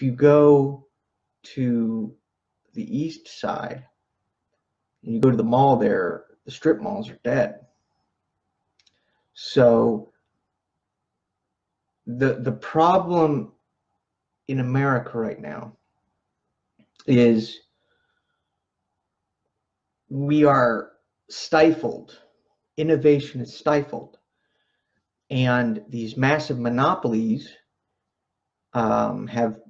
if you go to the east side and you go to the mall there, the strip malls are dead. So the problem in America right now is we are stifled. Innovation is stifled. And these massive monopolies have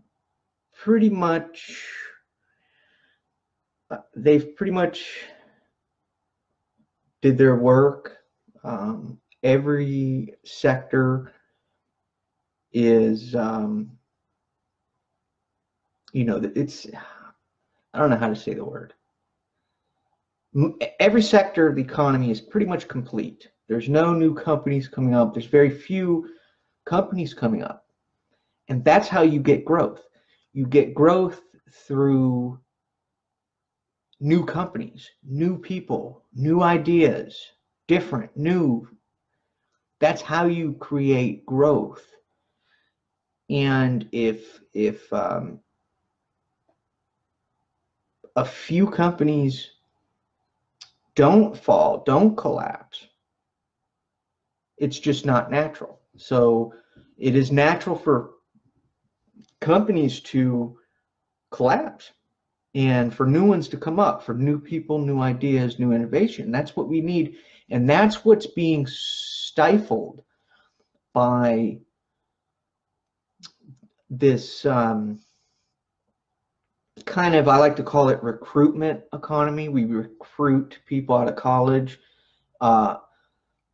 pretty much, they've pretty much did their work. Every sector is, it's, I don't know how to say the word. Every sector of the economy is pretty much complete. There's no new companies coming up. There's very few companies coming up. And that's how you get growth. You get growth through new companies, new people, new ideas, different, new. That's how you create growth. And if a few companies don't fall, don't collapse, it's just not natural. So it is natural for companies to collapse and for new ones to come up, for new people, new ideas, new innovation. That's what we need. And that's what's being stifled by this kind of, I like to call it recruitment economy. We recruit people out of college.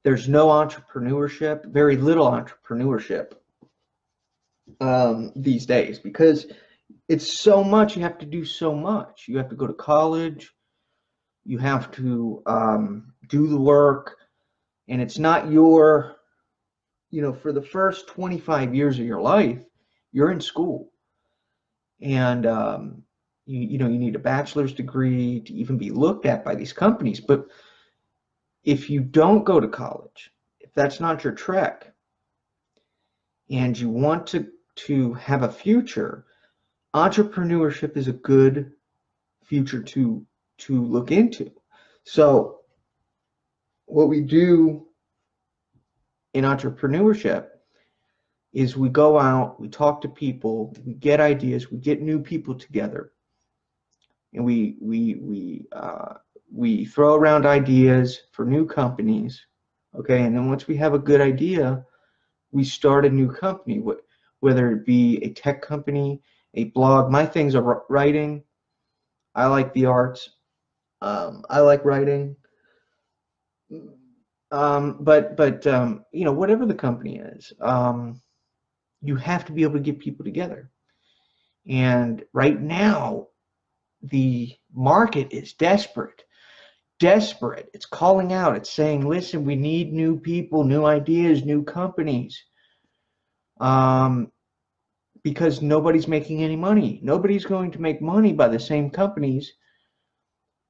There's no entrepreneurship, very little entrepreneurship these days, because it's so much. You have to do so much. You have to go to college. You have to do the work. And it's not your, for the first 25 years of your life, you're in school. And you need a bachelor's degree to even be looked at by these companies. But if you don't go to college, if that's not your trek, and you want to have a future, entrepreneurship is a good future to look into. So what we do in entrepreneurship is we go out, we talk to people, we get ideas, we get new people together, and we throw around ideas for new companies, okay? And then once we have a good idea, we start a new company, whether it be a tech company, a blog. My things are writing. I like the arts. I like writing. But whatever the company is, you have to be able to get people together. And right now, the market is desperate. It's calling out. It's saying, listen, we need new people, new ideas, new companies. Because nobody's making any money. Nobody's going to make money by the same companies.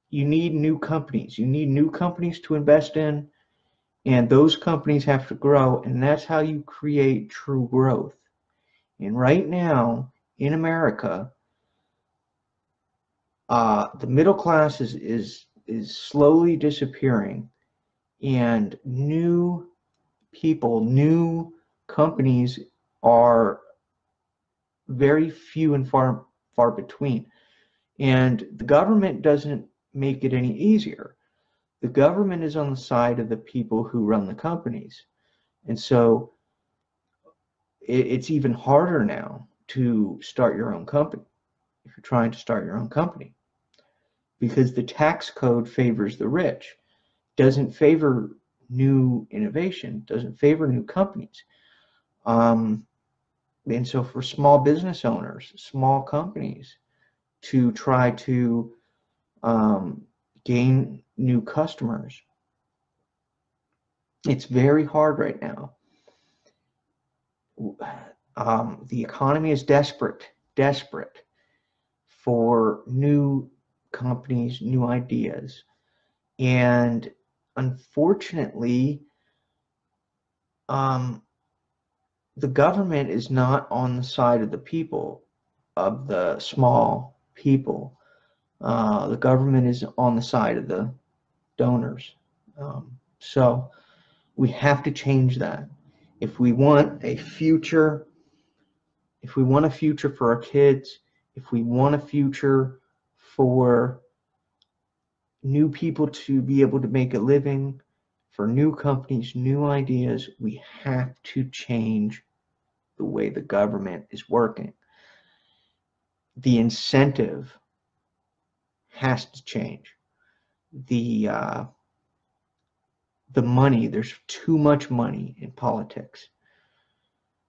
You need new companies. You need new companies to invest in, and those companies have to grow, and that's how you create true growth. And right now, in America, the middle class is slowly disappearing, and new people, new companies are very few and far between. And the government doesn't make it any easier. The government is on the side of the people who run the companies. And so it's even harder now to start your own company if you're trying to start your own company, because the tax code favors the rich, doesn't favor new innovation, doesn't favor new companies. And so for small business owners, small companies, to try to gain new customers, it's very hard right now. The economy is desperate for new companies, new ideas. And unfortunately, the government is not on the side of the people. the small people. The government is on the side of the donors. So we have to change that. If we want a future, if we want a future for our kids, if we want a future for new people to be able to make a living, for new companies, new ideas, we have to change the way the government is working. The incentive has to change. The money, there's too much money in politics.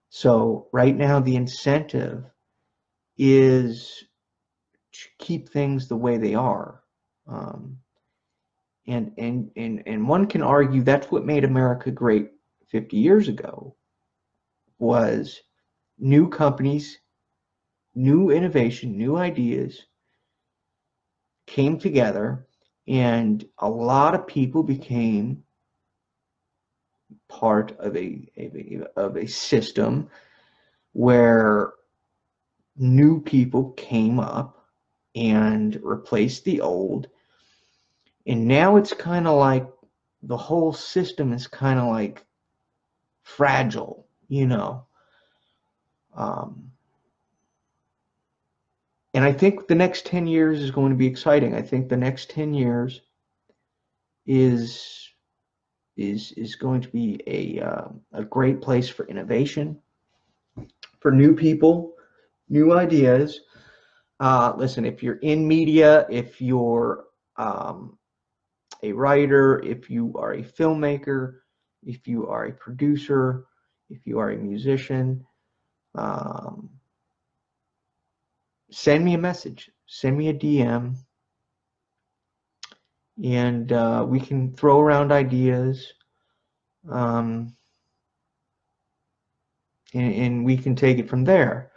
So right now the incentive is to keep things the way they are. And one can argue that's what made America great 50 years ago, was new companies, new innovation, new ideas came together, and a lot of people became part of a system where new people came up and replaced the old. And now it's kind of like the whole system is kind of like fragile, you know. And I think the next 10 years is going to be exciting. I think the next 10 years is going to be a great place for innovation, for new people, new ideas. Listen, if you're in media, if you're a writer, if you are a filmmaker, if you are a producer, if you are a musician, send me a message, send me a DM, and we can throw around ideas, and we can take it from there.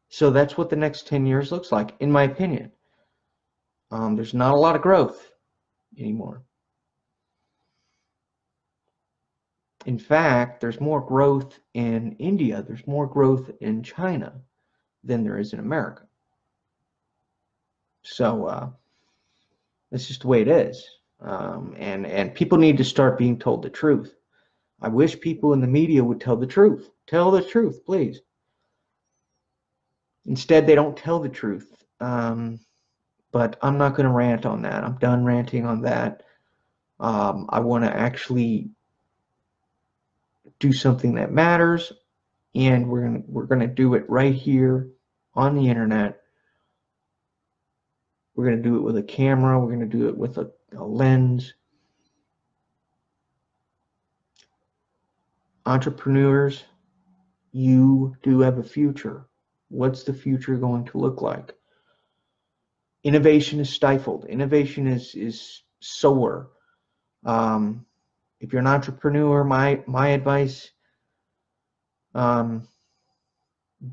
So that's what the next 10 years looks like, in my opinion. There's not a lot of growth anymore. In fact, there's more growth in India, there's more growth in China than there is in America. So that's just the way it is. And people need to start being told the truth. I wish people in the media would tell the truth. Tell the truth, please. Instead, they don't tell the truth. But I'm not going to rant on that. I'm done ranting on that. I want to actually do something that matters, and we're gonna do it right here on the internet. We're gonna do it with a camera. We're gonna do it with a lens. Entrepreneurs, you do have a future. What's the future going to look like? Innovation is stifled. Innovation is sore. If you're an entrepreneur, my advice,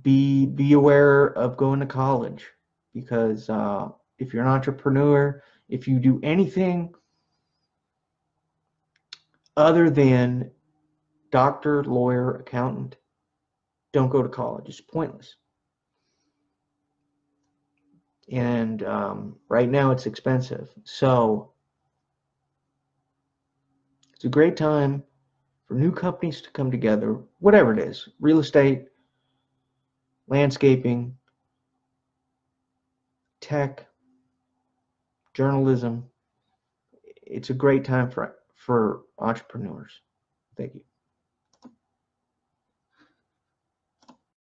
be aware of going to college, because if you're an entrepreneur, if you do anything other than doctor, lawyer, accountant, don't go to college. It's pointless. And right now it's expensive. So it's a great time for new companies to come together, whatever it is, real estate, landscaping, tech, journalism. It's a great time for entrepreneurs. Thank you.